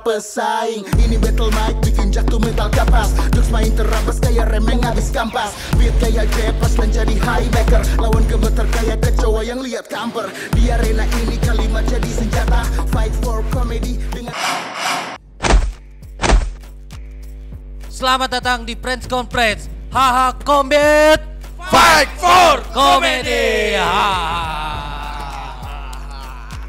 pesaing. Ini battle mic bikin jatuh mental kapas. Jokes main terabas kayak remeng habis kampas. Beat kayak jepas menjadi highbacker. Lawan gemeter kayak kecoa yang lihat kamper. Di arena ini kalimat jadi senjata. Fight for comedy dengan... Selamat datang di Friends Conference Haha Combat Fight for Comedy.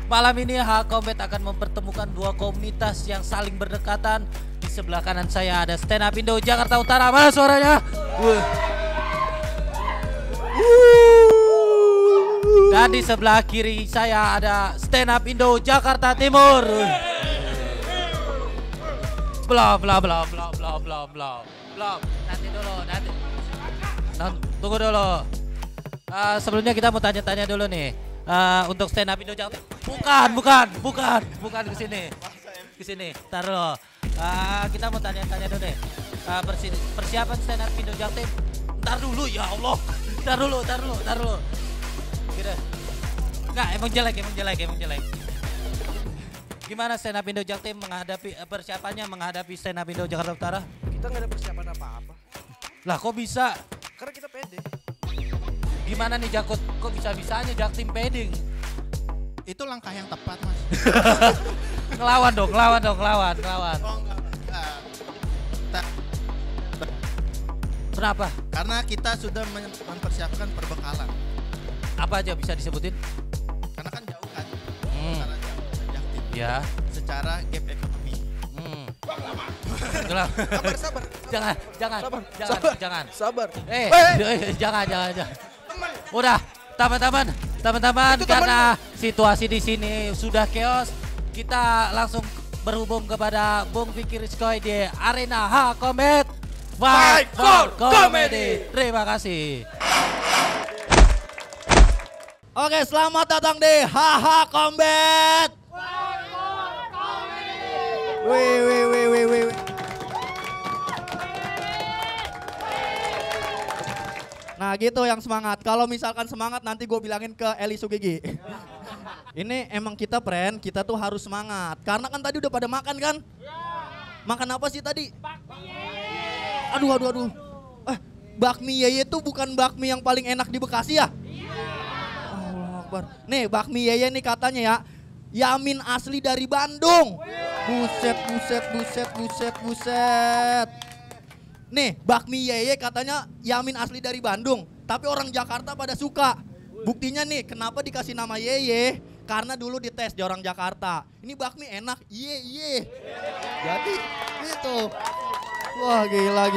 Malam ini Haha Combat akan mempertemukan dua komunitas yang saling berdekatan. Di sebelah kanan saya ada Stand Up Indo Jakarta Utara. Mana suaranya? Dan di sebelah kiri saya ada Stand Up Indo Jakarta Timur. Bla bla bla bla bla bla bla bla. Nanti dulu, nanti. Tunggu dulu. Sebelumnya kita mau tanya-tanya dulu nih. Untuk Stand Up Indo Jakarta. Bukan ke sini. Ke sini. Taruh. Kita mau tanya-tanya dulu nih. Persiapan Stand Up Indo Jakarta. Ntar dulu ya Allah. Ntar dulu. Gitu. Enggak, emang jelek. Gimana Stand Up Indo Jakarta menghadapi persiapannya menghadapi Stand Up Indo Jakarta Utara? Kita nggak ada persiapan apa-apa. Lah kok bisa? Karena kita pede. Gimana nih Jakut? Kok bisa-bisanya Jaktim pede? Itu langkah yang tepat, Mas. ngelawan dong. Oh enggak. Kenapa? Karena kita sudah mempersiapkan perbekalan. Apa aja bisa disebutin? Karena kan jauh kan. Ya. Secara gap ekonomi. Sabar. Jangan. Sabar. Jangan. Udah, teman-teman, karena situasi di sini sudah chaos, kita langsung berhubung kepada Bung Vicky Rizkoy di arena Haha Combat Fight for Comedy. Terima kasih. Oke, selamat datang di Haha Combat. Wih. Nah gitu yang semangat. Kalau misalkan semangat nanti gue bilangin ke Eli Sugigi. Ini emang kita friend, kita tuh harus semangat. Karena kan tadi udah pada makan kan? Makan apa sih tadi? Aduh. Bakmi Yeye tuh bukan bakmi yang paling enak di Bekasi ya? Allah Akbar. Nih bakmi Yeye nih katanya ya. Yamin asli dari Bandung. Buset. Nih bakmi Yeye katanya Yamin asli dari Bandung. Tapi orang Jakarta pada suka. Buktinya nih kenapa dikasih nama Yeye. Karena dulu dites di orang Jakarta. Ini bakmi enak, Yeye. Jadi itu. Wah gila.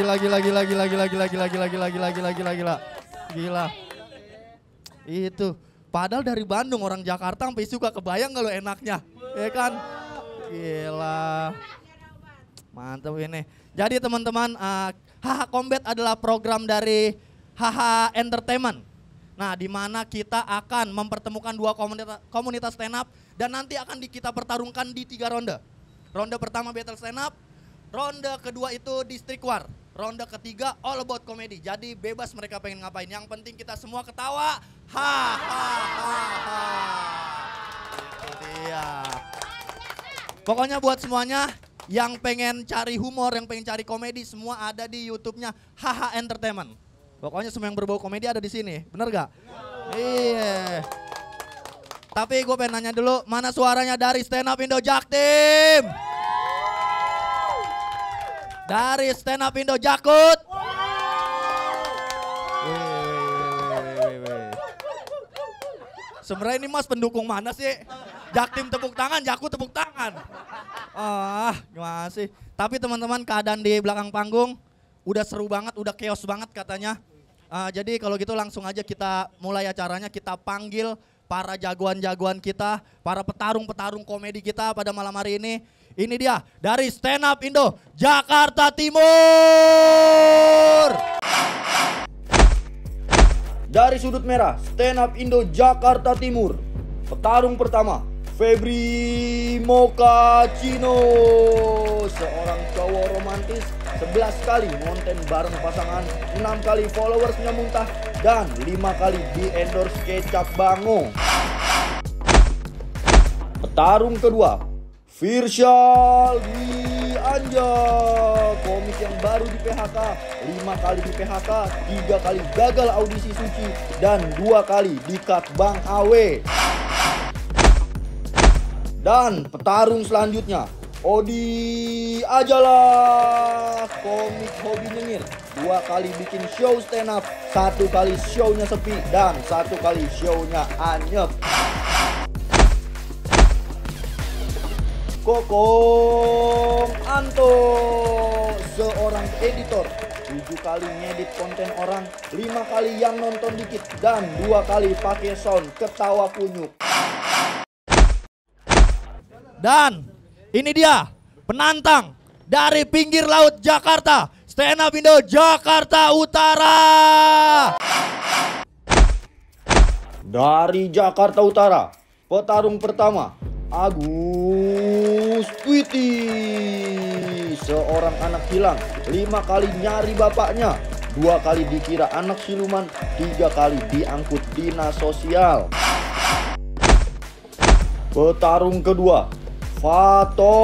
Itu. Padahal dari Bandung orang Jakarta sampai suka, kebayang gak lo enaknya, ya kan? Gila, mantap ini. Jadi teman-teman, Haha Combat adalah program dari Haha Entertainment. Nah, di mana kita akan mempertemukan dua komunitas stand up dan nanti akan kita pertarungkan di 3 ronde. Ronde pertama battle stand up, ronde kedua itu district war. Ronde ketiga all about comedy. Jadi bebas mereka pengen ngapain. Yang penting kita semua ketawa. Itu dia. Pokoknya buat semuanya yang pengen cari humor, yang pengen cari komedi, semua ada di YouTube-nya Haha Entertainment. Pokoknya semua yang berbau komedi ada di sini. Bener gak? Iya. Tapi gue pengen nanya dulu, mana suaranya dari Stand Up Indo Jaktim? Dari Stand Up Indo Jakut. Sebenarnya ini Mas pendukung mana sih? Jaktim tepuk tangan, Jakut tepuk tangan. Gimana sih? Tapi teman-teman keadaan di belakang panggung udah seru banget, udah chaos banget katanya. Jadi kalau gitu langsung aja kita mulai acaranya, kita panggil para jagoan-jagoan kita, para petarung-petarung komedi kita pada malam hari ini. Ini dia dari Stand Up Indo Jakarta Timur. Dari sudut merah Stand Up Indo Jakarta Timur, petarung pertama Febri Mokacino, seorang cowok romantis, 11 kali ngonten bareng pasangan, 6 kali followersnya muntah, dan 5 kali di endorse kecap bango. Petarung kedua Firsyal Dwi Anja, komik yang baru di PHK, 5 kali di PHK, 3 kali gagal audisi suci, dan 2 kali di-cut Bang Awe. Dan petarung selanjutnya, Odi Ajalah, komik hobi nyengir, 2 kali bikin show stand up, 1 kali show-nya sepi, dan 1 kali show-nya anyep. Kokong Anto, seorang editor, 7 kali ngedit konten orang, 5 kali yang nonton dikit, dan 2 kali pakai sound ketawa kunyuk. Dan ini dia penantang dari pinggir laut Jakarta, Stand Up Indo Jakarta Utara. Dari Jakarta Utara, petarung pertama, Agus Twiti, seorang anak hilang, 5 kali nyari bapaknya, 2 kali dikira anak siluman, 3 kali diangkut dinas sosial. Petarung kedua, Fato,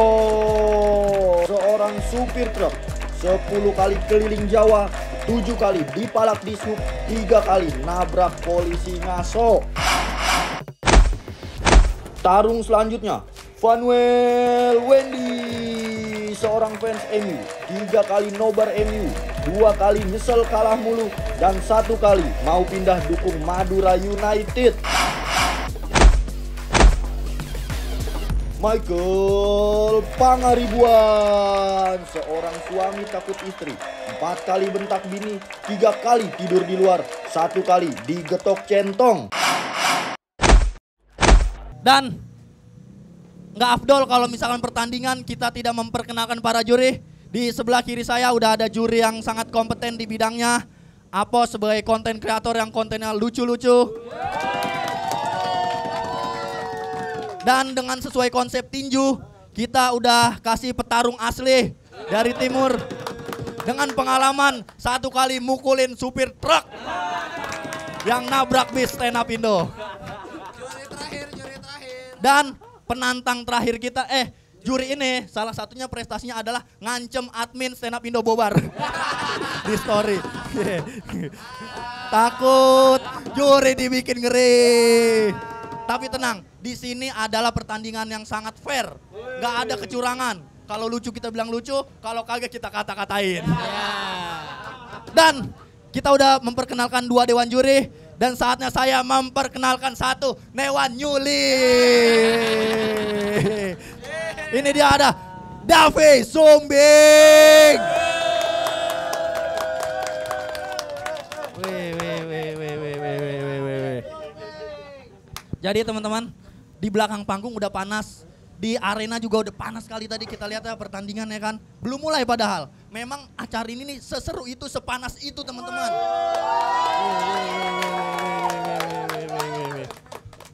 seorang supir truk, 10 kali keliling Jawa, 7 kali dipalak di sub, 3 kali nabrak polisi ngaso. Tarung selanjutnya, Vanuel Wendy, seorang fans MU, 3 kali nobar MU, 2 kali nyesel kalah mulu, dan 1 kali mau pindah dukung Madura United. Michael Pangaribuan, seorang suami takut istri, 4 kali bentak bini, 3 kali tidur di luar, 1 kali digetok centong. Dan nggak afdol kalau misalkan pertandingan kita tidak memperkenalkan para juri. Di sebelah kiri saya udah ada juri yang sangat kompeten di bidangnya. Apo sebagai konten kreator yang kontennya lucu-lucu. Dan dengan sesuai konsep tinju, kita udah kasih petarung asli dari timur. Dengan pengalaman 1 kali mukulin supir truk yang nabrak bis Stand Up Indo. Dan penantang terakhir kita, juri ini salah satunya prestasinya adalah ngancem admin Stand Up Indo Bobar di story. Takut juri dibikin ngeri. Tapi tenang, di sini adalah pertandingan yang sangat fair, nggak ada kecurangan. Kalau lucu kita bilang lucu, kalau kagak kita kata-katain. Dan kita udah memperkenalkan 2 dewan juri. Dan saatnya saya memperkenalkan 1 Dewan Nyuli. Ini dia ada Davi Sumbing. Jadi teman-teman, di belakang panggung udah panas. Di arena juga udah panas sekali tadi kita lihat ya pertandingan ya kan. Belum mulai padahal. Memang acara ini nih seseru itu, sepanas itu teman-teman.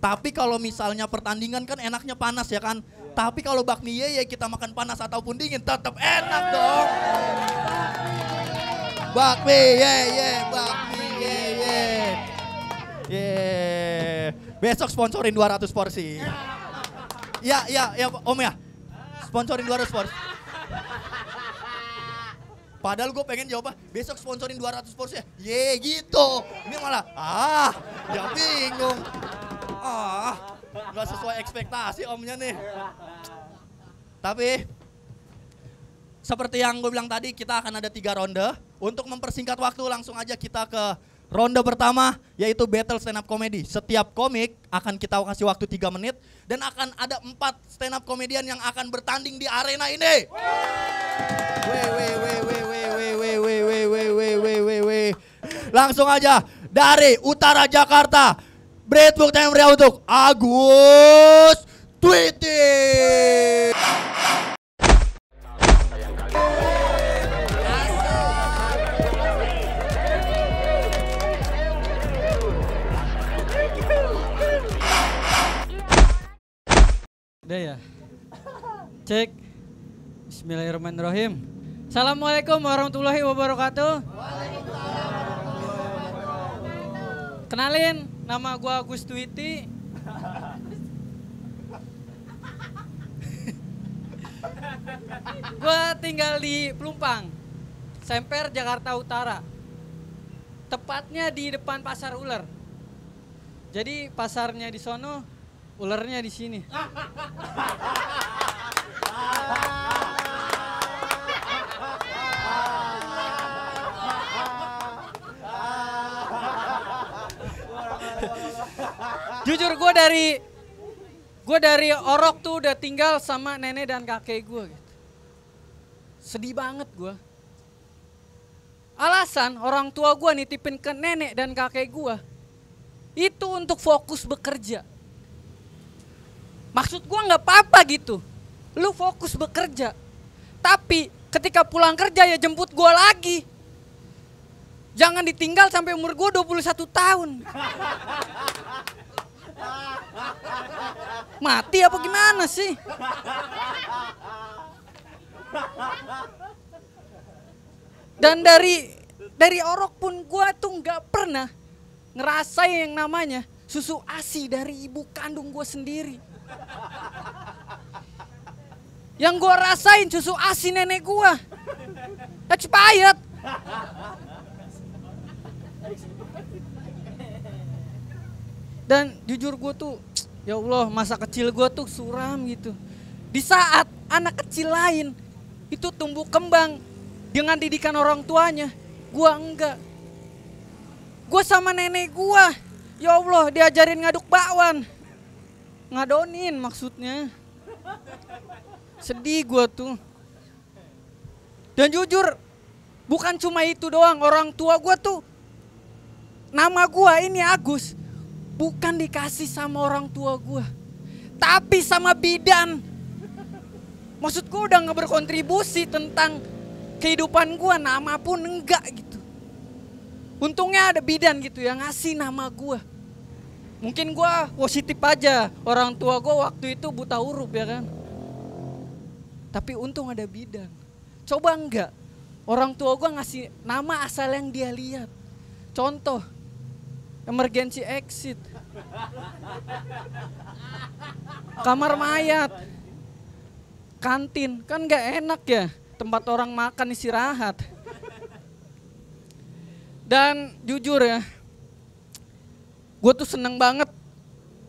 Tapi kalau misalnya pertandingan kan enaknya panas ya kan. Tapi kalau bakmi yeye kita makan panas ataupun dingin tetap enak dong. Bakmi yeye, bakmi yeye. Besok sponsorin 200 porsi. Ya Om ya. Sponsorin 200 porsi. Padahal gue pengen jawab besok sponsorin 200 porsi ya. Gitu. Ini malah ya bingung. Gak sesuai ekspektasi omnya nih. Tapi seperti yang gue bilang tadi, kita akan ada 3 ronde. Untuk mempersingkat waktu langsung aja kita ke ronde pertama, yaitu battle stand up comedy. Setiap komik akan kita kasih waktu 3 menit. Dan akan ada 4 stand up komedian yang akan bertanding di arena ini. Langsung aja dari utara Jakarta, beri tepuk tangan meriah untuk Agus Twiti. Udah ya? Cek. Bismillahirrahmanirrahim. Assalamualaikum warahmatullahi wabarakatuh. Kenalin, nama gua Agus Twiti. Gua tinggal di Pelumpang, Semper, Jakarta Utara. Tepatnya di depan pasar ular. Jadi pasarnya di sono, ularnya di sini. Jujur gue dari Orok tuh udah tinggal sama nenek dan kakek gue gitu. Sedih banget gue. Alasan orang tua gue nitipin ke nenek dan kakek gue itu untuk fokus bekerja. Maksud gue nggak apa-apa gitu. Lu fokus bekerja. Tapi ketika pulang kerja ya jemput gue lagi. Jangan ditinggal sampai umur gue 21 tahun. Mati apa gimana sih? Dan dari Orok pun gue tuh nggak pernah ngerasain yang namanya susu ASI dari ibu kandung gue sendiri. Yang gue rasain susu ASI nenek gue expired. Dan jujur gue tuh, ya Allah, masa kecil gue tuh suram gitu. Di saat anak kecil lain itu tumbuh kembang dengan didikan orang tuanya, gue enggak. Gue sama nenek gue, ya Allah, diajarin ngaduk bakwan. Ngadonin maksudnya. Sedih gue tuh. Dan jujur, bukan cuma itu doang, orang tua gue tuh, nama gue ini Agus. Bukan dikasih sama orang tua gue, tapi sama bidan. Maksud gue udah gak berkontribusi tentang kehidupan gue, nama pun enggak gitu. Untungnya ada bidan gitu yang ngasih nama gue. Mungkin gue positif aja, orang tua gue waktu itu buta huruf ya kan. Tapi untung ada bidan. Coba enggak, orang tua gue ngasih nama asal yang dia lihat. Contoh, emergency exit, kamar mayat, kantin, kan gak enak ya tempat orang makan istirahat. Dan jujur ya, gue tuh seneng banget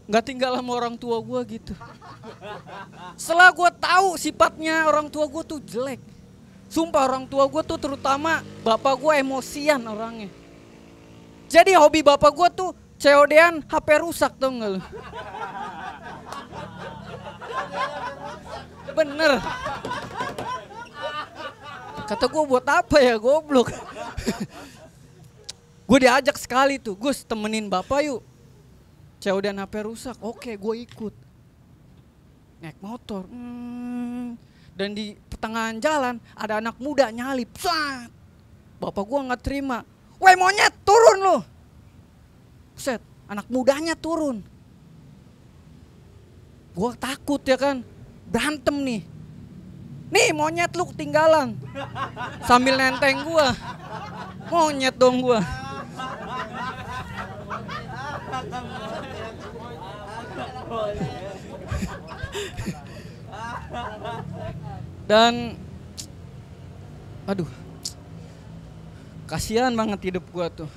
gak tinggal sama orang tua gue gitu. Setelah gue tahu sifatnya orang tua gue tuh jelek. Sumpah orang tua gue tuh terutama bapak gue emosian orangnya. Jadi hobi bapak gue tuh COD-an HP rusak tau gak lu? Bener. Kata gue buat apa ya goblok. Gue diajak sekali tuh, Gus temenin bapak yuk. COD-an HP rusak, oke gue ikut. Naik motor. Dan di pertengahan jalan ada anak muda nyalip. Sat. Bapak gue gak terima. Woi monyet turun lu. Set, anak mudanya turun. Gua takut ya kan, berantem nih. Nih monyet lu ketinggalan. Sambil nenteng gua. Monyet dong gua. Dan aduh, kasihan banget hidup gua tuh.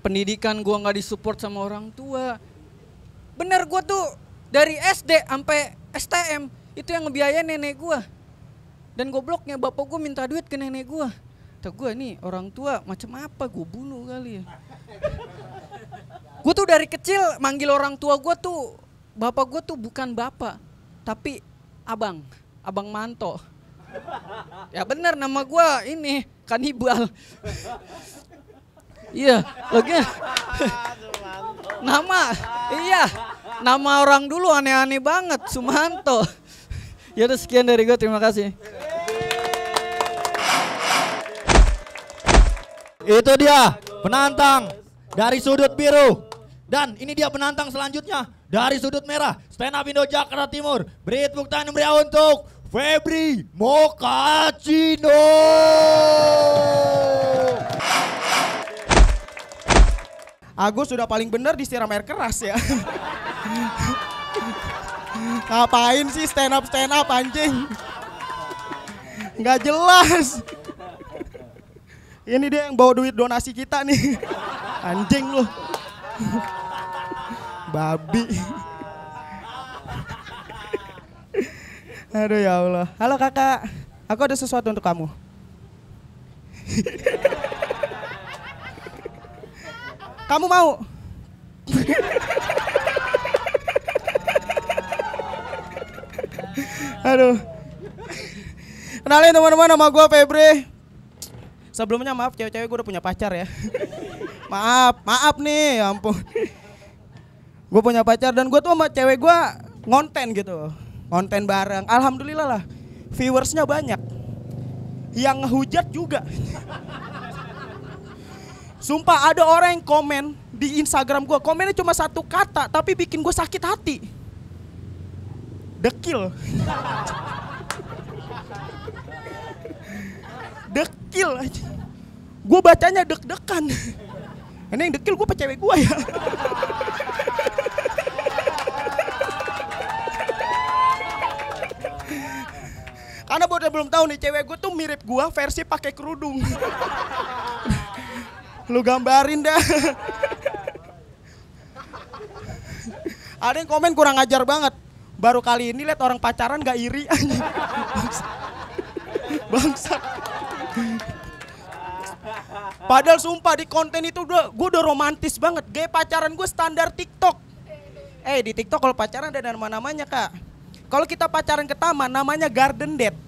Pendidikan gua nggak disupport sama orang tua. Bener gua tuh dari SD sampai STM itu yang ngebiayain nenek gua. Dan gobloknya bapak gua minta duit ke nenek gua. Kata gua nih orang tua macam apa, gua bunuh kali ya. Gua tuh dari kecil manggil orang tua gua tuh, bapak gua tuh bukan bapak, tapi abang, abang Manto. Ya bener nama gua ini kanibal. Iya, lagi nama orang dulu aneh-aneh banget, Sumanto. Ya udah sekian dari gue, terima kasih. Itu dia penantang dari sudut biru. Dan ini dia penantang selanjutnya dari sudut merah. Stand Up Indo Jakarta Timur. Beri tepuk tangan meriah untuk Febri Mokacino. Agus sudah paling benar disiram air keras ya. Ngapain sih stand up anjing? Nggak jelas. Ini dia yang bawa duit donasi kita nih. Anjing lu. Babi. Aduh ya Allah. Halo kakak, aku ada sesuatu untuk kamu. Kamu mau? Aduh. Kenalin teman-teman, nama gue Febri. Sebelumnya maaf cewek-cewek, gue udah punya pacar ya. Maaf nih, ya ampun. Gue punya pacar dan gue tuh sama cewek gue ngonten gitu. Konten bareng, alhamdulillah lah. Viewersnya banyak. Yang ngehujat juga. Sumpah ada orang yang komen di Instagram gue, komennya cuma satu kata tapi bikin gue sakit hati. Dekil. Dekil aja. Gue bacanya deg-degan. Ini yang dekil gue apa cewek gue ya? Karena buat yang belum tahu nih, cewek gue tuh mirip gue versi pakai kerudung. Lu gambarin dah. Ada yang komen kurang ajar banget. Baru kali ini lihat orang pacaran gak iri. Bangsat. Padahal sumpah di konten itu gue udah romantis banget. Gaya pacaran gue standar TikTok. Di TikTok kalau pacaran ada nama-namanya kak. Kalau kita pacaran ke taman namanya garden date.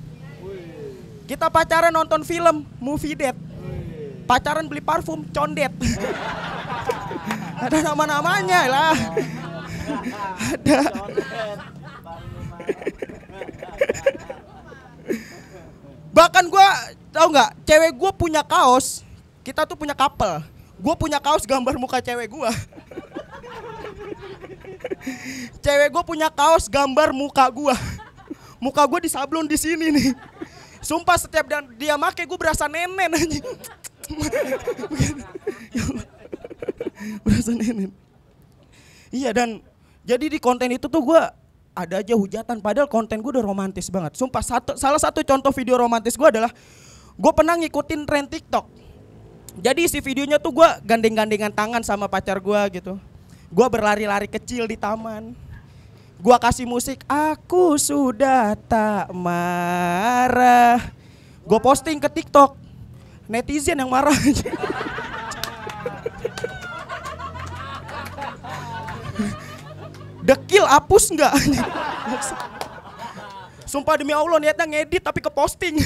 Kita pacaran nonton film, movie date. Pacaran beli parfum, condet. Ada nama-namanya lah. Ada. Bahkan gue, tau gak, cewek gue punya kaos. Kita tuh punya couple. Gue punya kaos gambar muka cewek gue. Cewek gue punya kaos gambar muka gue. Muka gue disablon di sini nih. Sumpah setiap dia make gue berasa nenen aja. Berasa nenen. Iya dan jadi di konten itu tuh gue ada aja hujatan. Padahal konten gue udah romantis banget. Sumpah salah satu contoh video romantis gue adalah gue pernah ngikutin tren TikTok. Jadi isi videonya tuh gue gandeng-gandengan tangan sama pacar gue gitu. Gue berlari-lari kecil di taman. Gue kasih musik, aku sudah tak marah. Gue posting ke TikTok. Netizen yang marah. Dekil hapus nggak? Sumpah demi Allah niatnya ngedit tapi ke posting.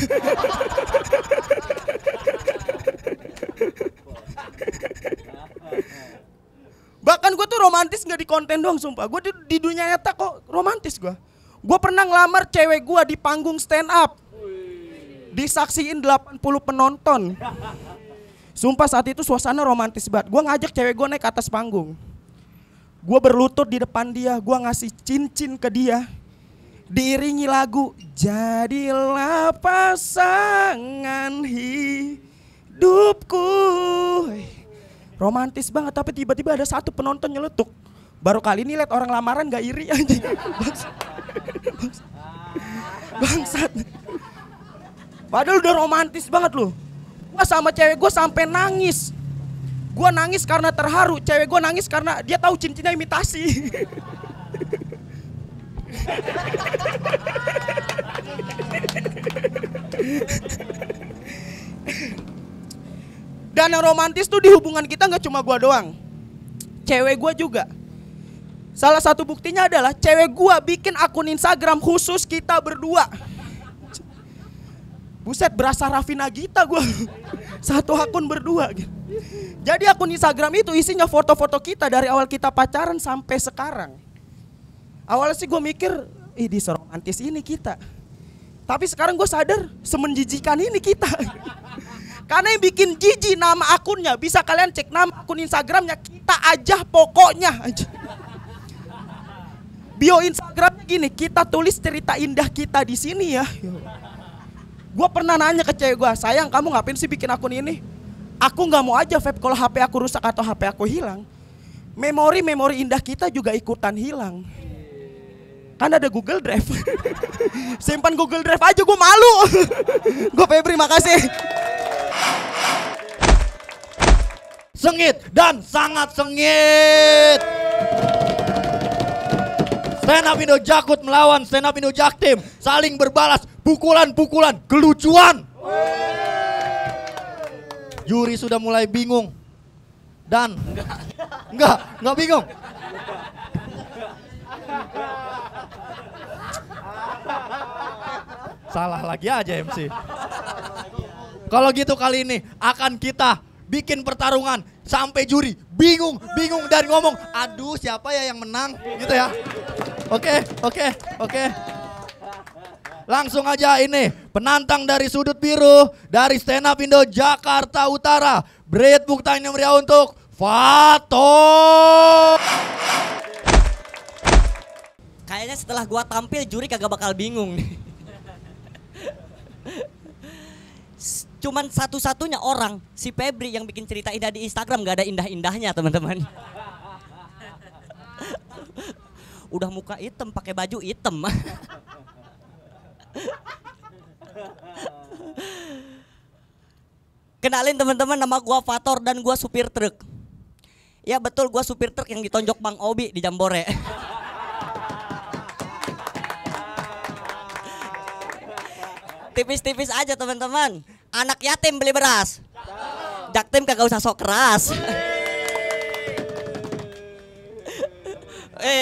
Bahkan gue tuh romantis nggak di konten doang sumpah. Gue di dunia nyata kok romantis gue. Gue pernah ngelamar cewek gue di panggung stand up. Disaksiin 80 penonton. Sumpah saat itu suasana romantis banget. Gue ngajak cewek gue naik ke atas panggung. Gue berlutut di depan dia. Gue ngasih cincin ke dia. Diiringi lagu Jadilah Pasangan Hidupku. Romantis banget tapi tiba-tiba ada satu penonton nyeletuk. Baru kali ini lihat orang lamaran gak iri aja. Bangsat. Padahal udah romantis banget loh. Gua sama cewek gue sampai nangis. Gue nangis karena terharu. Cewek gue nangis karena dia tahu cincinnya imitasi. Dan yang romantis tuh di hubungan kita gak cuma gue doang. Cewek gue juga. Salah satu buktinya adalah cewek gue bikin akun Instagram khusus kita berdua. Buset berasa Raffi Nagita gue. Satu akun berdua gitu. Jadi akun Instagram itu isinya foto-foto kita dari awal kita pacaran sampai sekarang. Awalnya sih gue mikir, di seromantis ini kita. Tapi sekarang gue sadar semenjijikan ini kita. Karena yang bikin jijik nama akunnya, bisa kalian cek nama akun Instagramnya, kita aja pokoknya aja. Bio Instagram gini, kita tulis cerita indah kita di sini ya. Gue pernah nanya ke cewek gue, sayang kamu ngapain sih bikin akun ini? Aku nggak mau aja Feb kalau HP aku rusak atau HP aku hilang. Memori-memori indah kita juga ikutan hilang. Kan ada Google Drive. Simpan Google Drive aja, gue malu. Gue Febri, makasih. Sengit dan sangat sengit. Stand Up Indo Jakut melawan Stand Up Indo Jaktim, saling berbalas pukulan-pukulan kelucuan. Juri sudah mulai bingung. Dan enggak bingung. Salah lagi aja MC. Kalau gitu kali ini akan kita bikin pertarungan sampai juri bingung dan ngomong, aduh siapa ya yang menang gitu ya. Oke. Langsung aja ini penantang dari sudut biru dari Stand Up Indo Jakarta Utara. Beri tepuk tangan yang meriah untuk Fator. Kayaknya setelah gua tampil juri kagak bakal bingung nih. Cuman satu-satunya orang si Febri yang bikin cerita indah di Instagram, gak ada indah-indahnya teman-teman. Udah muka hitam pakai baju hitam. Kenalin teman-teman, nama gua Fator dan gua supir truk. Ya betul, gua supir truk yang ditonjok Bang Obi di Jambore. Tipis-tipis aja teman-teman. Anak yatim beli beras. Jaktim kagak usah sok keras.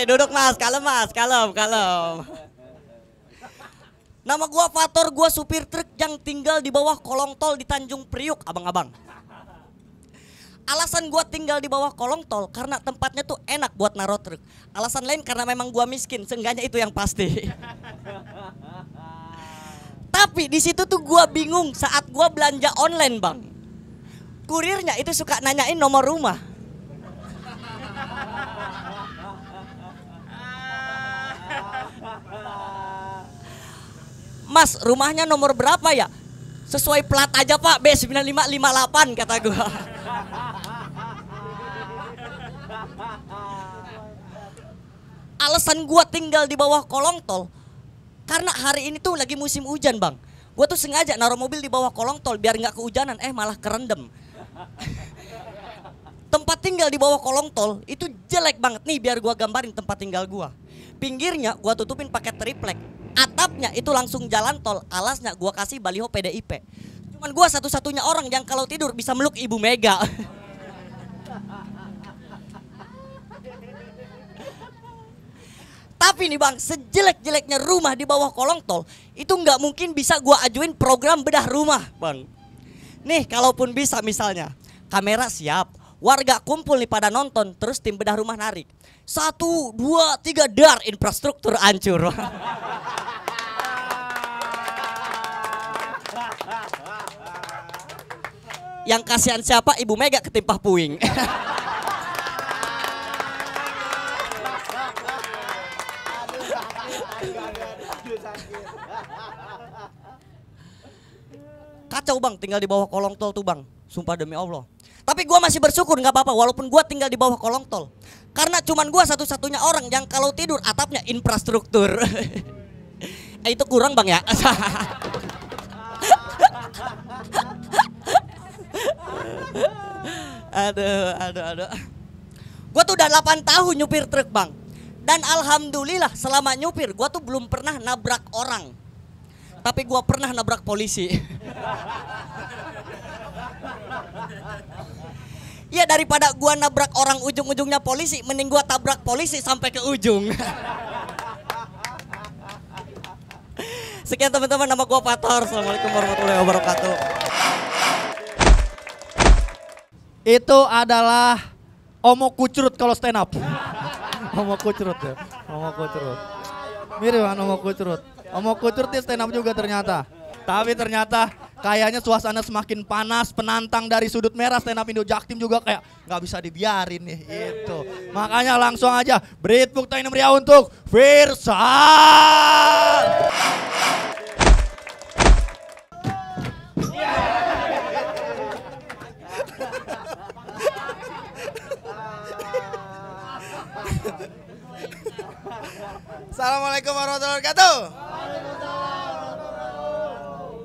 Duduk mas, kalem mas, kalem. Nama gua Fator, gua supir truk yang tinggal di bawah kolong tol di Tanjung Priuk, abang-abang. Alasan gua tinggal di bawah kolong tol karena tempatnya tuh enak buat naruh truk. Alasan lain karena memang gua miskin, seenggaknya itu yang pasti. Tapi di situ tuh gua bingung saat gua belanja online, Bang. Kurirnya itu suka nanyain nomor rumah. Mas, rumahnya nomor berapa ya? Sesuai plat aja Pak, B9558 kata gua. Alasan gua tinggal di bawah kolong tol karena hari ini tuh lagi musim hujan, Bang. Gua tuh sengaja naruh mobil di bawah kolong tol biar nggak kehujanan, malah kerendam. Tempat tinggal di bawah kolong tol itu jelek banget nih, biar gua gambarin tempat tinggal gua. Pinggirnya gua tutupin pakai triplek. Atapnya itu langsung jalan tol, alasnya gua kasih baliho PDIP. Cuman gua satu-satunya orang yang kalau tidur bisa meluk Ibu Mega. Tapi nih Bang, sejelek-jeleknya rumah di bawah kolong tol, itu nggak mungkin bisa gua ajuin program bedah rumah, Bang. Nih, kalaupun bisa misalnya, kamera siap, warga kumpul nih pada nonton, terus tim bedah rumah narik. 1, 2, 3, dar, infrastruktur hancur. Yang kasihan siapa? Ibu Mega ketimpa puing. Kacau Bang, tinggal di bawah kolong tol tuh Bang, sumpah demi Allah. Tapi gua masih bersyukur nggak apa-apa walaupun gua tinggal di bawah kolong tol. Karena cuman gua satu-satunya orang yang kalau tidur atapnya infrastruktur. Itu kurang Bang ya. Aduh. Gua tuh udah 8 tahun nyupir truk Bang. Dan alhamdulillah selama nyupir gua tuh belum pernah nabrak orang. Tapi gua pernah nabrak polisi. Ya daripada gua nabrak orang ujung-ujungnya polisi, mending gua tabrak polisi sampai ke ujung. Sekian teman-teman, nama gua Fator. Assalamualaikum warahmatullahi wabarakatuh. Itu adalah Omo Kucrut kalau stand up. Omo Kucrut ya. Omo Kucrut. Mirip kan Omo Kucrut. Omo Kucrut dia stand up juga ternyata. Tapi ternyata kayaknya suasana semakin panas. Penantang dari sudut merah Stand Up Indo Jaktim juga kayak nggak bisa dibiarin nih itu. Makanya langsung aja beri tepuk tangan meriah untuk Firsan. Assalamualaikum warahmatullahi wabarakatuh.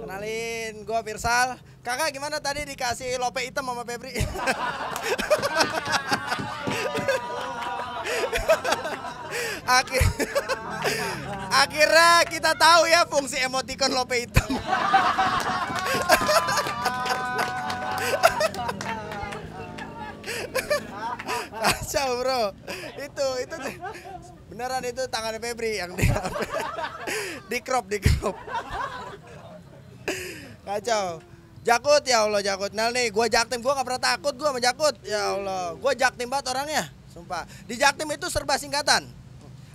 Kenalin, gue Pirsal. Kakak gimana tadi dikasih lope hitam sama Febri? Akhirnya kita tahu ya fungsi emoticon lope hitam. Kacau bro, itu beneran itu tangan Febri yang di crop. Kacau. Jakut ya Allah Jakut. Nah nih gue Jaktim, gue gak pernah takut gue sama Jakut. Ya Allah, gue Jaktim banget orangnya. Sumpah. Di Jaktim itu serba singkatan.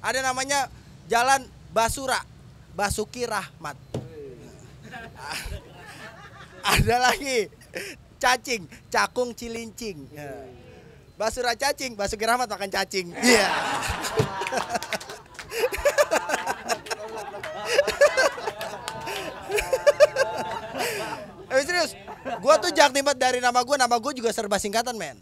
Ada namanya Jalan Basura, Basuki Rahmat. Ada lagi Cacing, Cakung Cilincing. Basura cacing, Basuki Rahmat makan cacing. Iya. Serius, gue tuh Jaktim banget dari nama gue juga serba singkatan men.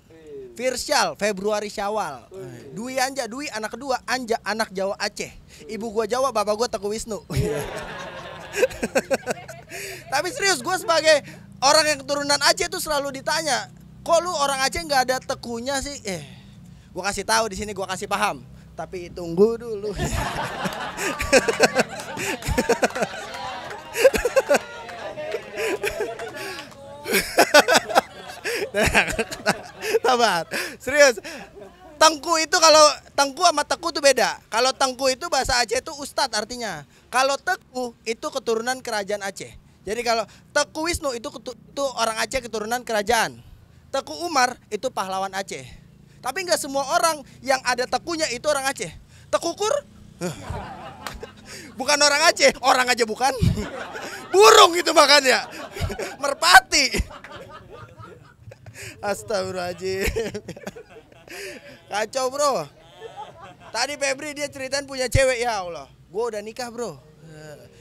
Firsyal, Februari Syawal. Dwi Anja, Dwi anak kedua, Anja anak Jawa Aceh. Ibu gue Jawa, bapak gue Teguh Wisnu. Tapi serius, gue sebagai orang yang keturunan Aceh tuh selalu ditanya, kok lu orang Aceh nggak ada tekunya sih? Gue kasih tahu di sini, gue kasih paham. Tapi tunggu dulu. Sabar, serius. Tengku itu kalau tengku sama teku itu beda. Kalau tengku itu bahasa Aceh itu ustadz artinya. Kalau teku itu keturunan kerajaan Aceh. Jadi kalau Teguh Wisnu itu orang Aceh keturunan kerajaan. Teguh Umar itu pahlawan Aceh. Tapi nggak semua orang yang ada tekunya itu orang Aceh. Tekukur bukan orang Aceh, orang aja bukan. Burung itu makannya. Merpati. Astagfirullahaladzim. Kacau bro. Tadi Febri dia ceritain punya cewek, ya Allah. Gue udah nikah bro.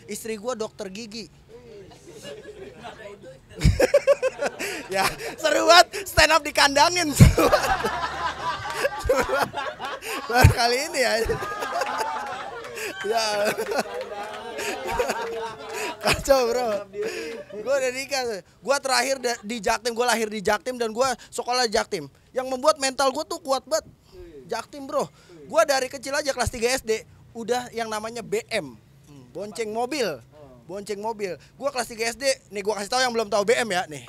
Istri gue dokter gigi. Ya seru banget stand up dikandangin. Baru kali ini ya. Ya. Kacau bro. Gue udah nikah. Gue terakhir di Jaktim. Gue lahir di Jaktim dan gue sekolah di Jaktim. Yang membuat mental gue tuh kuat banget. Jaktim bro. Gue dari kecil aja kelas 3 SD udah yang namanya BM. Bonceng mobil. Bonceng mobil. Gue kelas 3 SD. Nih gue kasih tahu yang belum tahu BM ya nih.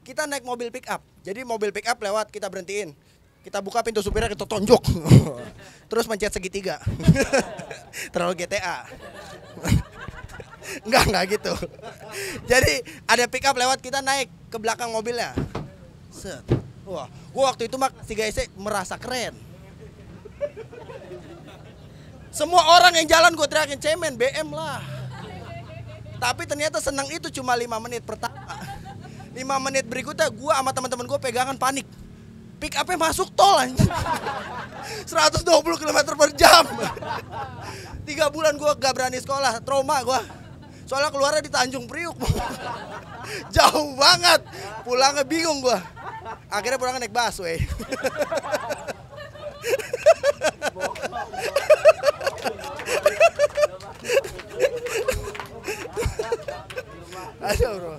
Kita naik mobil pick up. Jadi mobil pick up lewat, kita berhentiin. Kita buka pintu supirnya, kita tonjok. Terus mencet segitiga. Terlalu GTA. Enggak gitu. Jadi ada pick up lewat, kita naik ke belakang mobilnya. Set. Wah, gua waktu itu mah 3 SD merasa keren. Semua orang yang jalan gue teriakin, cemen BM lah. Tapi ternyata senang itu cuma 5 menit pertama. 5 menit berikutnya gue sama teman-teman gue pegangan panik. Pick up-nya masuk tol anjing. 120 km per jam. 3 bulan gue gak berani sekolah, trauma gue. Soalnya keluarnya di Tanjung Priuk. Jauh banget. Pulangnya bingung gue. Akhirnya pulangnya naik busway. Aduh bro.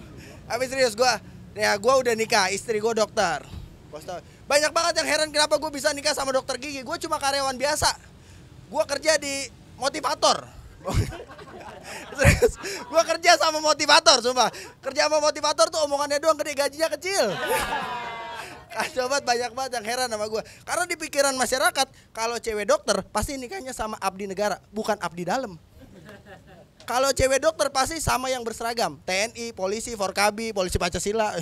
Tapi serius gue udah nikah, istri gue dokter. Banyak banget yang heran kenapa gue bisa nikah sama dokter gigi. Gue cuma karyawan biasa. Gue kerja di motivator. Serius, gue kerja sama motivator, sumpah. Kerja sama motivator tuh omongannya doang gede, gajinya kecil. Kacau banget, banyak banget yang heran sama gue. Karena di pikiran masyarakat, kalau cewek dokter pasti nikahnya sama abdi negara, bukan abdi dalam. Kalau cewek dokter pasti sama yang berseragam, TNI, polisi, Forkabi, polisi Pancasila.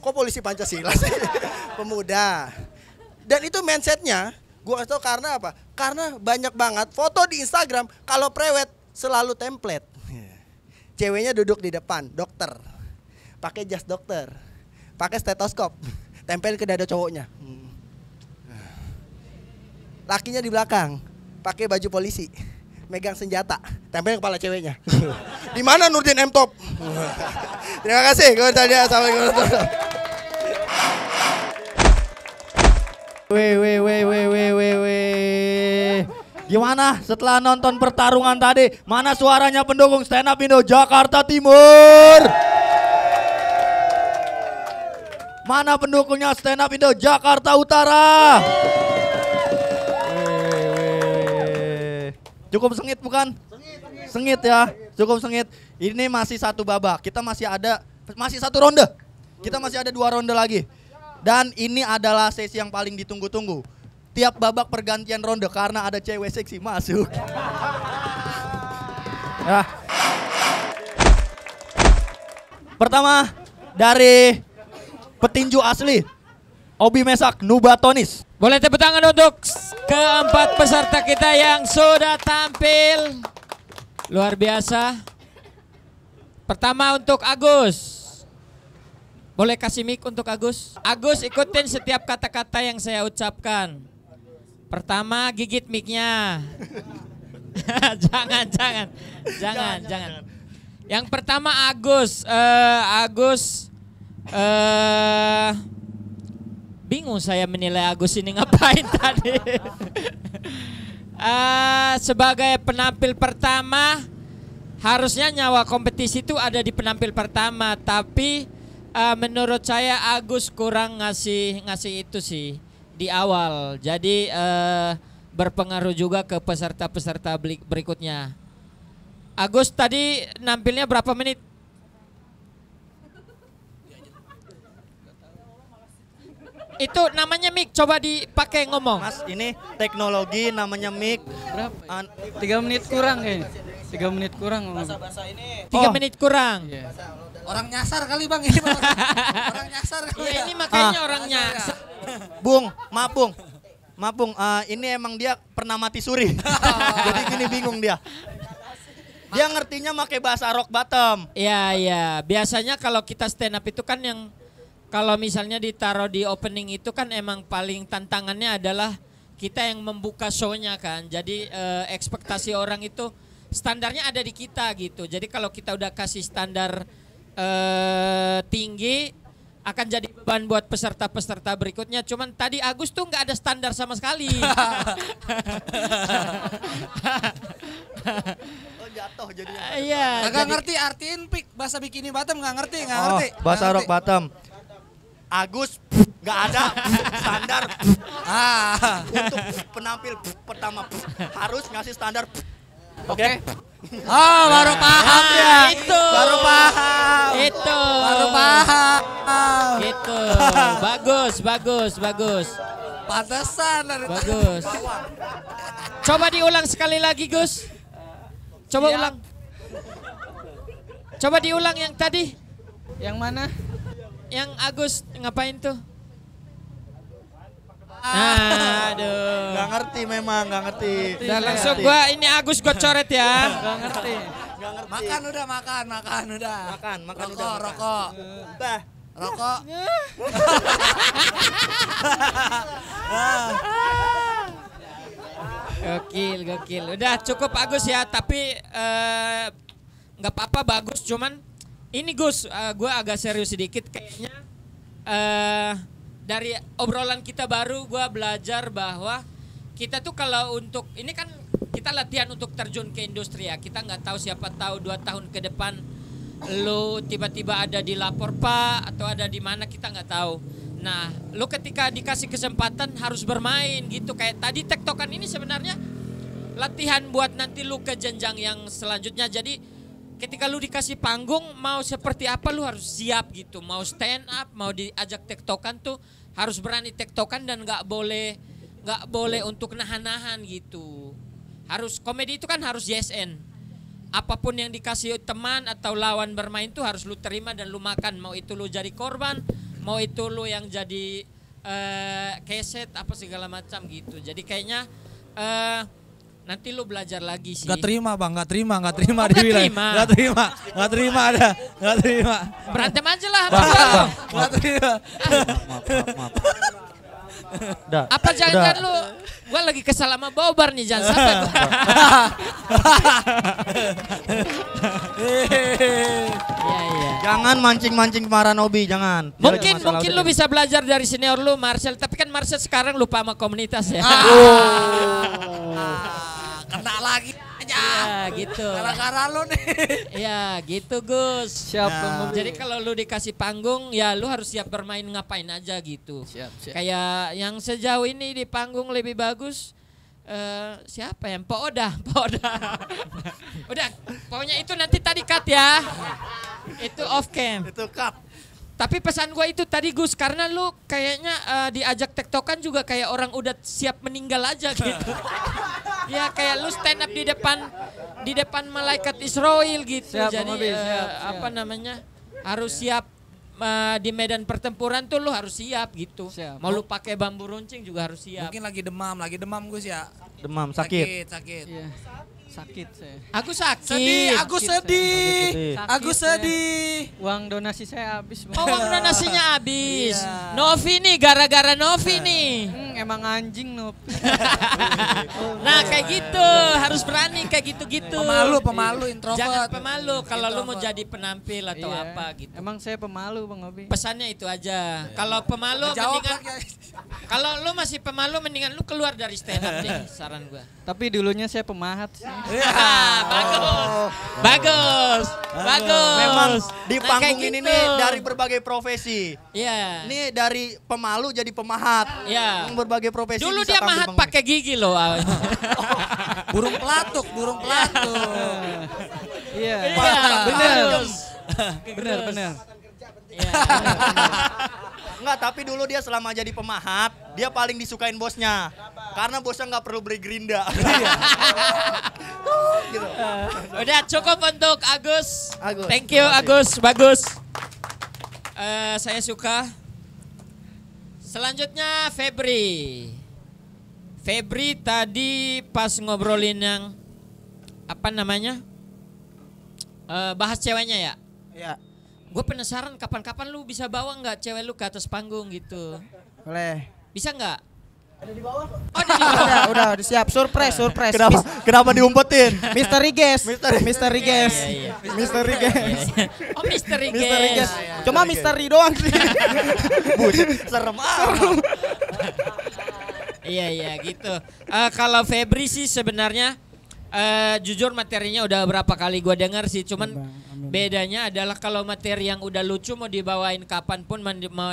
Kok polisi Pancasila sih? Pemuda. Dan itu mindsetnya, gue kasih tau karena apa? Karena banyak banget foto di Instagram, kalau prewed selalu template. Ceweknya duduk di depan, dokter. Pakai jas dokter. Pakai stetoskop. Tempel ke dada cowoknya. Lakinya di belakang, pakai baju polisi. Megang senjata, tempel kepala ceweknya. Di mana Nurdin M Top? Terima kasih. Assalamualaikum. Gimana setelah nonton pertarungan tadi? Mana suaranya pendukung Stand Up Indo Jakarta Timur? Mana pendukungnya Stand Up Indo Jakarta Utara? Cukup sengit bukan? Sengit ya, cukup sengit. Ini masih satu babak, kita masih satu ronde. Kita masih ada 2 ronde lagi. Dan ini adalah sesi yang paling ditunggu-tunggu. Tiap babak pergantian ronde karena ada cewek seksi masuk. Ya. Pertama dari petinju asli, Obi Mesak Nubatonis. Boleh tepuk tangan untuk keempat peserta kita yang sudah tampil. Luar biasa. Pertama untuk Agus. Boleh kasih mic untuk Agus. Agus ikutin setiap kata-kata yang saya ucapkan. Pertama gigit mic-nya. Jangan. Yang pertama Agus. Bingung saya menilai Agus ini ngapain tadi. Sebagai penampil pertama, harusnya nyawa kompetisi itu ada di penampil pertama, tapi menurut saya Agus kurang ngasih itu sih di awal. Jadi berpengaruh juga ke peserta-peserta berikutnya. Agus tadi nampilnya berapa menit? Itu namanya mic, coba dipakai ngomong. Mas, ini teknologi namanya mic. Berapa? 3 menit kurang kayaknya. 3 menit kurang. Bahasa ini. 3 menit kurang. Yeah. Orang nyasar kali bang ini bang. Orang nyasar kali. Ya, ini makanya orang nyasar. Bung, maaf Bung, ini emang dia pernah mati suri. Jadi gini bingung dia. Dia ngertinya pakai bahasa rock bottom. Iya. Biasanya kalau kita stand up itu kan yang kalau misalnya ditaruh di opening itu kan emang paling tantangannya adalah kita yang membuka show-nya kan. Jadi ekspektasi orang itu standarnya ada di kita gitu. Jadi kalau kita udah kasih standar tinggi akan jadi beban buat peserta-peserta berikutnya. Cuman tadi Agus tuh nggak ada standar sama sekali. Jatuh jadinya. Iya. Agak ngerti artiin pik bahasa bikini bottom nggak ngerti. Bahasa rock bottom. Agus nggak ada standar. Untuk penampil pertama harus ngasih standar. Oke. Baru paham ya. Itu. Baru paham. Itu. Baru paham. Gitu. Bagus. Pantesan dari Bagus. Coba diulang sekali lagi, Gus. Coba ulang. Coba diulang yang tadi. Yang mana? Yang Agus ngapain tuh? Aduh. Nggak ngerti memang, nggak ngerti. Dan langsung ini Agus gua coret ya. Gak ngerti. makan udah. Makan Rokok. Bah. Rokok. Gokil. Udah cukup Agus ya, tapi nggak apa-apa bagus. Cuman ini Gus, gue agak serius sedikit kayaknya. Dari obrolan kita baru gue belajar bahwa kita tuh kalau untuk ini kan kita latihan untuk terjun ke industri ya. Kita nggak tahu, siapa tahu 2 tahun ke depan lu tiba-tiba ada di Lapor Pak atau ada di mana, kita nggak tahu. Nah, lu ketika dikasih kesempatan harus bermain gitu. Kayak tadi tektokan ini sebenarnya latihan buat nanti lu ke jenjang yang selanjutnya. Jadi ketika lu dikasih panggung mau seperti apa lu harus siap gitu. Mau stand up, mau diajak tektokan tuh harus berani tektokan dan nggak boleh untuk nahan-nahan gitu. Harus komedi itu kan harus YSN. Apapun yang dikasih teman atau lawan bermain tuh harus lu terima dan lu makan. Mau itu lu jadi korban, mau itu lu yang jadi keset apa segala macam gitu. Jadi kayaknya nanti lu belajar lagi sih. Gak terima bang, gak terima Gak terima. Berantem aja lah. Gak terima. Maaf. Apa jangan lu gua lagi kesal sama Bobar nih, jangan sampai gua. Iya. Jangan mancing-mancing marah Nobi, jangan. Mungkin lu bisa belajar dari senior lu Marcel, tapi kan Marcel sekarang lupa sama komunitas ya. aja. Iya gitu. Gara-gara lu nih. Iya gitu Gus. Siap Bang Obi. Jadi kalau lu dikasih panggung ya lu harus siap bermain ngapain aja gitu. Siap. Kayak yang sejauh ini di panggung lebih bagus siapa ya? Pak Oda. Udah, pokoknya itu nanti tadi cut ya. Itu off cam. Itu cut. Tapi pesan gue itu tadi Gus, karena lu kayaknya diajak tektokan juga kayak orang udah siap meninggal aja gitu. Ya kayak lu stand up di depan malaikat Israel gitu. Siap, Jadi Bang Obi, siap. apa namanya? Harus siap di medan pertempuran tuh lu harus siap gitu. Siap. Mau lu pakai bambu runcing juga harus siap. Mungkin lagi demam Gus ya. Demam, sakit. Sakit. Iya. Sakit saya. Aku sakit. Sedih, aku sedih. Sakit Aku saya. sedih. Uang donasi saya habis. Bang. Oh, uang donasinya habis. Iya. Novi nih, gara-gara Novi nih. Emang anjing Nop. Nah kayak gitu, harus berani kayak gitu-gitu. Pemalu, introvert. Jangan pemalu kalau lu mau jadi penampil atau Iya. apa gitu. Emang saya pemalu Bang Obi. Pesannya itu aja. Kalau pemalu Jawab mendingan, kalau lu masih pemalu mendingan lu keluar dari stand up deh, saran gua. Tapi dulunya saya pemahat sih. Bagus. Memang di Nah, panggung kayak ini gitu. nih dari berbagai profesi. Iya. Ini dari pemalu jadi pemahat. Iya. Yang berbagai profesi Dulu bisa dia tampil mahat Bang. pakai gigi loh. Burung pelatuk. Iya. Benar. Benar. Iya. Enggak, tapi dulu dia selama jadi pemahat, dia paling disukain bosnya. Karena bosnya nggak perlu beli gerinda. Gitu. Udah cukup untuk Agus. Agus. Thank you Agus, bagus. Saya suka. Selanjutnya Febri. Febri tadi pas ngobrolin yang apa namanya? Bahas ceweknya ya. Iya. Gue penasaran kapan-kapan lu bisa bawa nggak cewek lu ke atas panggung gitu? Boleh. Bisa nggak? Ada di bawah kok. Oh, ada di bawah. Udah siap. Surprise. Kenapa diumpetin? Misteri guys. Misteri guys. Iya. Misteri guys. Oh, misteri Misteri guys. guys. Cuma misteri doang sih. Serem amat. Iya gitu. Kalau Febri sih sebenarnya jujur materinya udah berapa kali gua dengar sih, cuman bedanya adalah kalau materi yang udah lucu mau dibawain kapanpun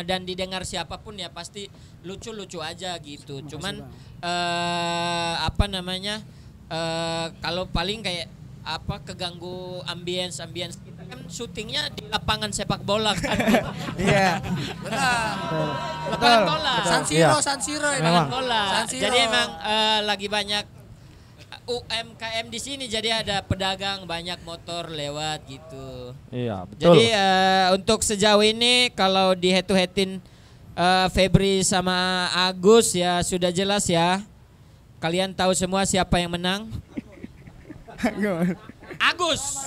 dan didengar siapapun ya pasti lucu-lucu aja gitu. Cuman apa namanya kalau paling kayak apa keganggu ambience kita kan syutingnya di lapangan sepak bola kan. Iya. Lapangan bola. San Siro ini. Lapangan bola. San Siro. Jadi emang lagi banyak UMKM di sini, jadi ada pedagang banyak motor lewat gitu. Iya, betul. Jadi untuk sejauh ini kalau di head to headin Febri sama Agus ya sudah jelas ya. Kalian tahu semua siapa yang menang? Agus.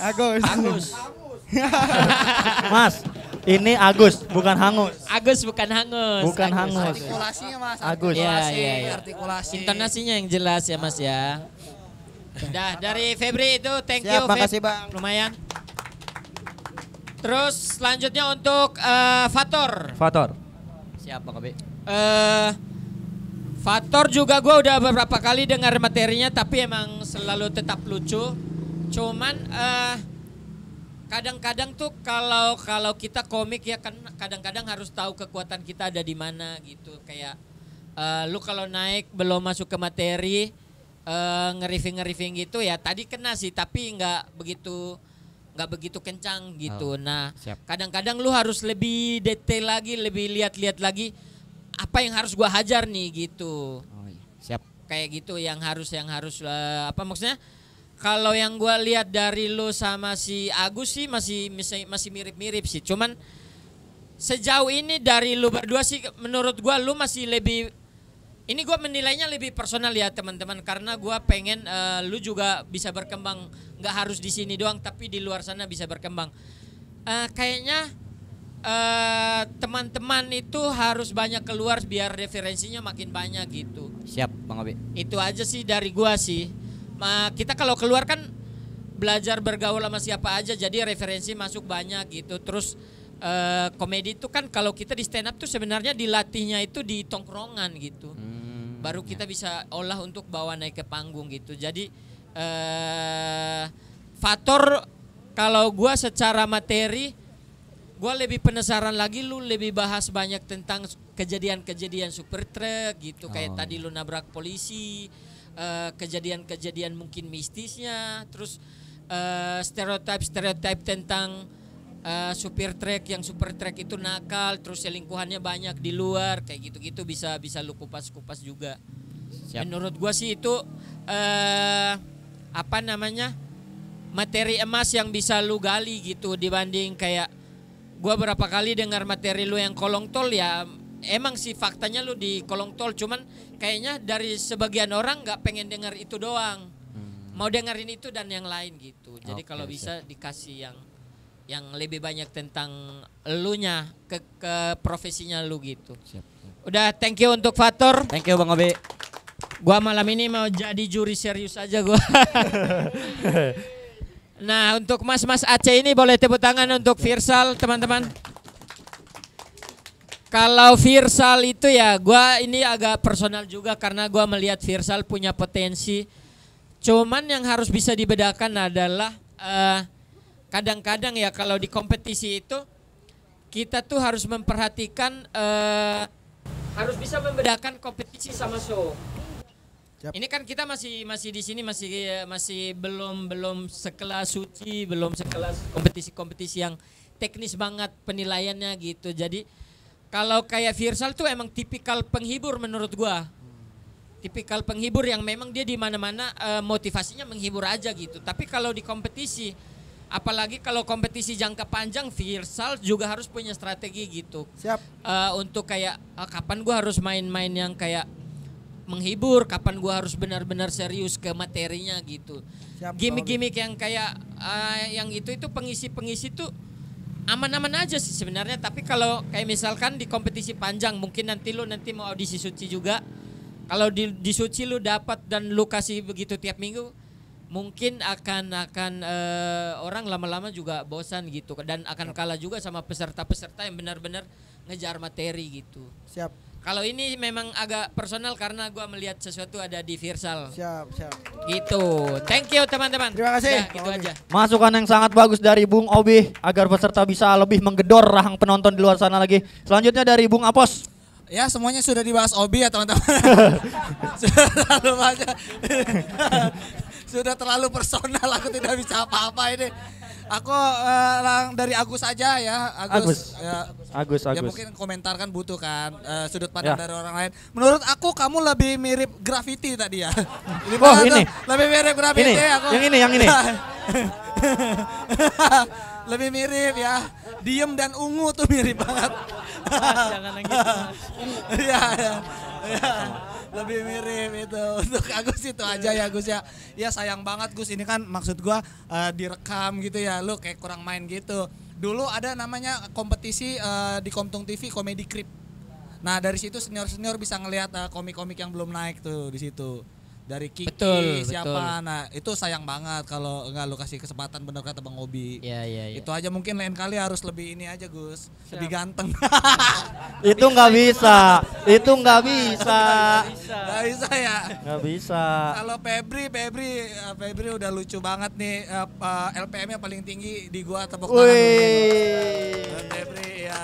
Mas, ini Agus, bukan Hangus. Agus bukan Hangus. Bukan Agus. Hangus. Artikulasinya Mas. Agus. Iya. Artikulasi. Intonasinya yang jelas ya Mas ya. Udah dari Febri itu thank you Siap, Feb. makasih, Bang. Lumayan. Terus selanjutnya untuk Fator. Siap Bang Obi. Fator juga gue udah beberapa kali dengar materinya tapi emang selalu tetap lucu. Cuman kadang-kadang tuh kalau kita komik ya kan kadang-kadang harus tahu kekuatan kita ada di mana gitu. Kayak lu kalau naik belum masuk ke materi nge-riffing gitu ya tadi kena sih tapi nggak begitu kencang gitu. Nah kadang-kadang lu harus lebih detail lagi, lebih lihat-lihat lagi apa yang harus gua hajar nih gitu. Siap. Kayak gitu yang harus apa maksudnya? Kalau yang gua lihat dari lu sama si Agus sih masih mirip-mirip sih. Cuman sejauh ini dari lu berdua sih menurut gua lu masih lebih. Ini gue menilainya lebih personal ya teman-teman karena gue pengen lu juga bisa berkembang, nggak harus di sini doang tapi di luar sana bisa berkembang. Kayaknya teman-teman itu harus banyak keluar biar referensinya makin banyak gitu. Siap Bang Obi. Itu aja sih dari gue sih. Kita kalau keluar kan belajar bergaul sama siapa aja jadi referensi masuk banyak gitu. Terus komedi itu kan kalau kita di stand up tuh sebenarnya dilatihnya itu di tongkrongan gitu. Baru kita bisa olah untuk bawa naik ke panggung gitu. Jadi Fator kalau gua secara materi gua lebih penasaran lagi, lu lebih bahas banyak tentang kejadian-kejadian super truck gitu, kayak tadi lu nabrak polisi, kejadian-kejadian mungkin mistisnya, terus stereotip tentang supir truk yang super truk itu nakal, terus selingkuhannya banyak di luar, kayak gitu-gitu bisa lu kupas-kupas juga. Siap. Menurut gua sih itu materi emas yang bisa lu gali gitu, dibanding kayak gua berapa kali dengar materi lu yang kolong tol, ya emang sih faktanya lu di kolong tol, cuman kayaknya dari sebagian orang nggak pengen dengar itu doang, mau dengerin itu dan yang lain gitu. Jadi kalau bisa dikasih yang lebih banyak tentang elunya ke profesinya lu gitu. Siap. Udah, thank you untuk Fator. Thank you Bang Obi. Gua malam ini mau jadi juri serius aja gua. Nah, untuk Mas Aceh ini boleh tepuk tangan untuk Virsal, teman-teman. Kalau Virsal itu ya, gua ini agak personal juga karena gua melihat Virsal punya potensi. Cuman yang harus bisa dibedakan adalah kadang-kadang ya kalau di kompetisi itu kita tuh harus memperhatikan harus bisa membedakan kompetisi sama show. Siap. Ini kan kita masih di sini masih belum sekelas Suci, belum sekelas kompetisi-kompetisi yang teknis banget penilaiannya gitu. Jadi kalau kayak Virsal tuh emang tipikal penghibur menurut gua. Tipikal penghibur yang memang dia di mana-mana motivasinya menghibur aja gitu. Tapi kalau di kompetisi, apalagi kalau kompetisi jangka panjang, Virsal juga harus punya strategi gitu. Siap. Untuk kayak kapan gua harus main-main yang kayak menghibur, kapan gua harus benar-benar serius ke materinya gitu. Gimik-gimik yang kayak yang itu pengisi tuh aman-aman aja sih sebenarnya. Tapi kalau kayak misalkan di kompetisi panjang, mungkin nanti mau audisi Suci juga. Kalau di Suci lu dapat dan lu kasih begitu tiap minggu, mungkin akan orang lama-lama juga bosan gitu, dan akan kalah juga sama peserta-peserta yang benar-benar ngejar materi gitu. Siap. Kalau ini memang agak personal karena gua melihat sesuatu ada di Virsal. Siap. Gitu. Thank you teman-teman. Terima kasih. Udah, gitu aja. Masukan yang sangat bagus dari Bung Obi agar peserta bisa lebih menggedor rahang penonton di luar sana lagi. Selanjutnya dari Bung Apos. Ya, semuanya sudah dibahas Obi ya teman-teman. Sudah terlalu banyak. Sudah terlalu personal, aku tidak bisa apa-apa ini. Aku dari Agus aja ya. Agus. Ya mungkin komentar kan butuh kan sudut pandang dari orang lain. Menurut aku kamu lebih mirip Graffiti tadi ya. Ini. Lebih mirip Graffiti aku. Yang ini. Lebih mirip ya. Diem dan ungu tuh mirip banget. Jangan gitu. Iya. Lebih mirip itu. Untuk Agus itu aja ya Gus ya. Ya sayang banget Gus, ini kan maksud gua direkam gitu ya. Lu kayak kurang main gitu. Dulu ada namanya kompetisi di Komtung TV Komedi Krip. Nah, dari situ senior-senior bisa ngelihat komik-komik yang belum naik tuh di situ. Dari Kiki siapa. Betul. Nah, itu sayang banget kalau nggak lu kasih kesempatan, bener kata Bang Obi. Iya. Itu aja mungkin lain kali harus lebih ini aja Gus. Lebih ganteng. Itu nggak bisa. Nggak bisa ya. Nggak bisa. Kalau Febri udah lucu banget nih. LPM-nya paling tinggi di gua, tepuk tangan. Dan Febri ya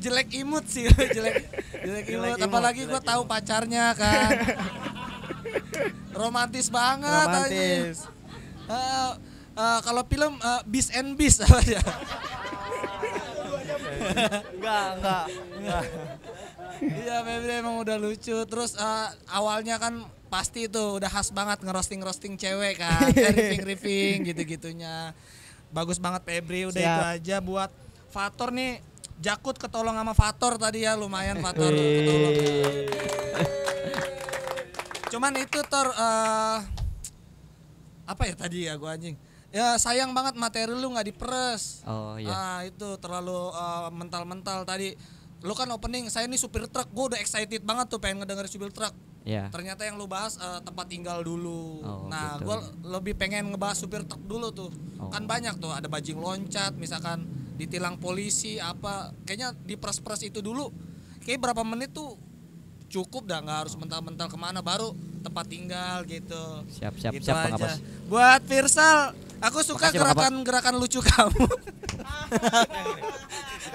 jelek imut sih, jelek imut. Apalagi gue tahu pacarnya kan. Romantis banget. Kalau film Beast and Beast apa ya? Enggak. Iya, Febri emang udah lucu. Terus awalnya kan pasti itu udah khas banget ngerosting cewek kan, riffing gitu-gitunya. Bagus banget Febri, udah itu aja buat Fator nih. Jakut ketolong sama Fator tadi ya, lumayan Fator ketolong. Cuman itu apa ya tadi ya gua anjing. Ya sayang banget materi lu nggak diperes. Oh iya. Nah itu terlalu mental-mental tadi. Lu kan opening, saya nih supir truk, gua udah excited banget tuh pengen ngedenger supir truk. Yeah. Ternyata yang lu bahas tempat tinggal dulu. Oh, nah, betul. gue lebih pengen ngebahas supir truk dulu tuh. Kan banyak tuh, ada bajing loncat, misalkan ditilang polisi apa. Kayaknya diperes-peres itu dulu. Kayak berapa menit tuh cukup dah, nggak harus mental-mental kemana. Baru tempat tinggal gitu. Siap Gitu Bang aja. Abbas. Buat Firsal, aku suka Makasih, Bang Abbas. gerakan lucu kamu.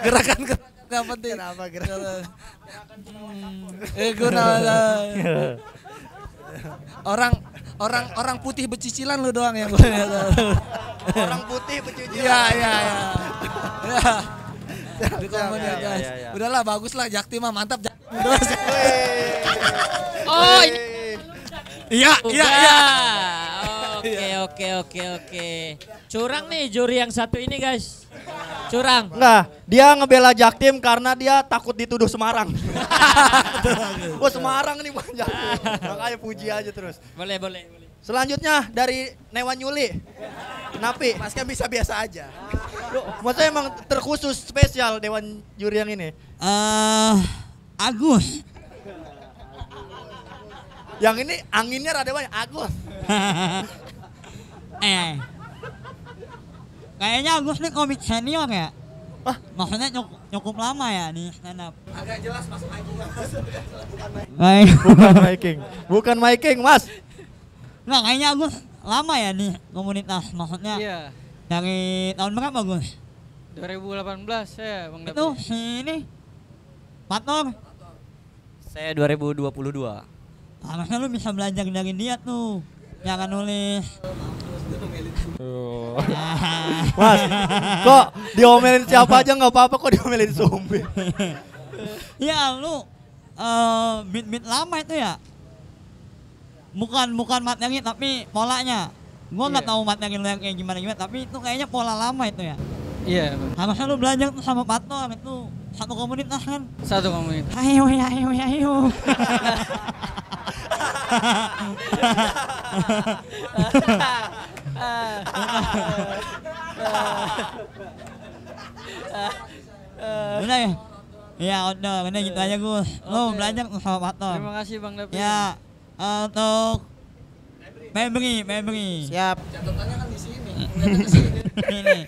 gerakan gak penting. Kenapa gerakan? Orang putih becicilan lu doang yang gue lihat. Orang putih bercuci. Iya. Di komunitas. Udahlah bagus lah Jakti mah mantap. Oh, ini. Iya. Oke. Curang nih juri yang satu ini guys. Curang. Enggak, dia ngebela Jaktim karena dia takut dituduh Semarang. Wah Semarang nih Bang Jaktim. Makanya puji aja terus. Boleh. Selanjutnya dari Newan Yuli. Napi. Mas kan bisa biasa aja. Loh, maksudnya emang terkhusus spesial Dewan Juri yang ini. Agus. Yang ini anginnya rada banyak. Agus. Kayaknya Agus nih komik senior ya. Maksudnya cukup lama ya di stand up. Agak jelas Mas Mike. Bukan Miking, Mas. Nggak, kayaknya Agus lama ya di komunitas. Maksudnya dari tahun berapa Gus? 2018 ya Bang Dapi. Itu si ini Pator. Saya 2022. Harusnya lu bisa belajar dari dia tuh. Jangan nulis. Mas, kok diomelin siapa aja nggak apa-apa, kok diomelin Sumbi? Ya lu beat lama itu ya. Bukan materi tapi polanya. Gua nggak tahu materi lu yang kayak gimana tapi itu kayaknya pola lama itu ya. Iya. Harusnya lu belajar tuh sama Pator itu satu komunitas kan. Satu komunitas. Ayo. Udah ya? Ya udah gitu aja Gus. Lu belajar sama Pator. Terima kasih Bang Dapi. Ya, untuk Febri. Siap. Catatannya kan di sini. Ini.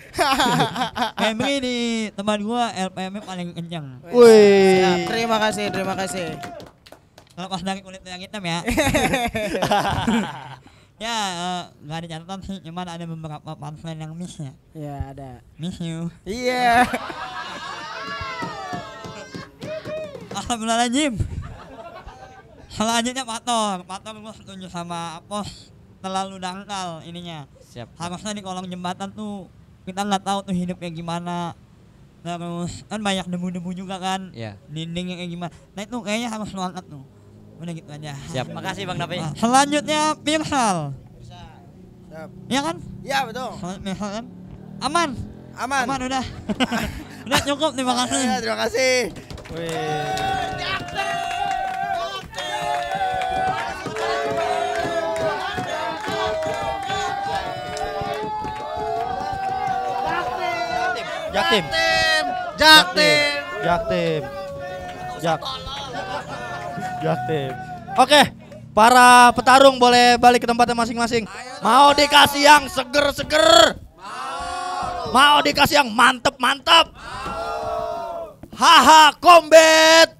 Febri di tempat gua LPM paling kencang. Wih. Siap. Terima kasih. Kalau pas dari kulit yang hitam ya. Ya, nggak ada catatan sih, cuman ada beberapa punchline yang miss ya. Ya ada. Miss you. Iya. Alhamdulillahirrahmanirrahim. Selanjutnya Pator gue setuju sama Apos, terlalu dangkal ininya. Siap. Harusnya di kolong jembatan tuh kita nggak tahu tuh hidupnya gimana. Terus kan banyak debu-debu juga kan. Iya. Dindingnya kayak gimana. Nah itu kayaknya harus diangkat tuh. Udah gitu aja. Siap. Makasih Bang Dapi. Selanjutnya Pirsal. Siap. Iya kan? Iya betul. Pirsal kan? Aman udah. Udah cukup, terima kasih. Ya, terima kasih. Jaktim. Oke, para petarung boleh balik ke tempatnya masing-masing. Mau dikasih yang seger-seger? Mau dikasih yang mantep-mantep? Haha, combat!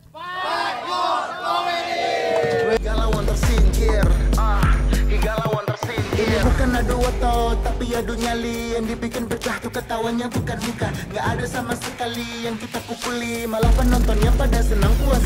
Galauan tersingkir, galauan tersingkir. Ini bukan adu otot, tapi adu nyali. Yang dibikin pecah tuh ketawanya bukan muka. Gak ada sama sekali yang kita pukuli. Malah penontonnya pada senang puas